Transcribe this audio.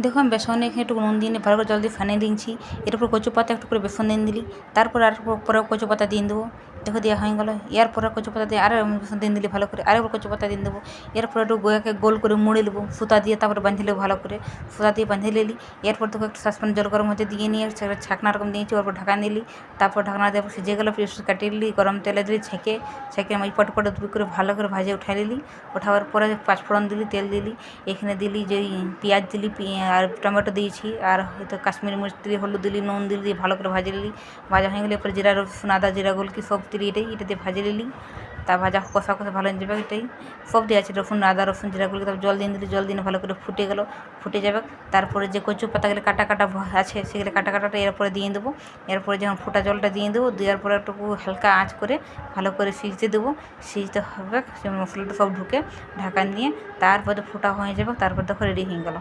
দেখো আমি বেসনে এখানে একটু নুন দিয়ে ভালো করে জল দিয়ে ফেনে দিয়েছি। এর উপর কচু পাতা একটু করে বেসন দিয়ে দিলি, তারপর আর পরে কচু পাতা দিয়ে দেবো। দেখো দেওয়া হয়ে গেলো। এরপরে কচু পাতা দিয়ে আর বেসন দিয়ে দিলি ভালো করে, আরেকবার কচু পাতা দিয়ে দেবো। এরপরে একটু গোয়াকে গোল করে মুড়ে নেবো সুতা দিয়ে, তারপরে বাঁধে নেবো ভালো করে, সুতা দিয়ে বাঁধে নিলি। এরপর তোকে একটু সসপ্যান জল গরম হতে দিয়ে নিয়ে সেটা ছাকনা রকম দিয়েছি, ওরপর ঢাকা নিলি। তারপর ঢাকনা দিয়ে সিজে গেলো, পিস কাটিয়ে নিলি, গরম তেলে দিলি, ছেঁকে আমি পট দুই করে ভালো করে ভাজে উঠাই নিলি। ওঠাবার পরে পাঁচফোড়ন দিলি, তেল দিলি, এখানে দিলি যে পেঁয়াজ দিলি, আর টমেটো দিয়েছি, আর হয়তো কাশ্মীরি মরিচ দিলি, হলুদ দিলি, নুন দিলি, দিয়ে ভালো করে ভাজে নিলি। ভাজা হয়ে গেলে এরপরে জিরা রসুন আদা জিরা গোলকি সব দিলি, এটা দিয়ে ভাজে নিলি। তা ভাজা কষা ভালো হয়ে যাবে, এটাই সব দিয়ে আছে রসুন আদা রসুন জিরা গুলি, তারপর জল দিয়ে দিলি, জল দিয়ে ভালো করে ফুটে গেল, ফুটে যাবে। তারপরে যে কচু পাতাগুলো কাটা কাটা আছে সেগুলো কাটা কাটাটা এরপরে দিয়ে দেবো। এরপরে যখন ফোটা জলটা দিয়ে দেবো, দেওয়ার পরে একটু হালকা আঁচ করে ভালো করে সিজতে দেবো। সিজতে হবে মশলাটা সব ঢুকে, ঢাকা নিয়ে তারপরে ফোটা হয়ে যাবে, তারপর দেখো রেডি হয়ে গেল।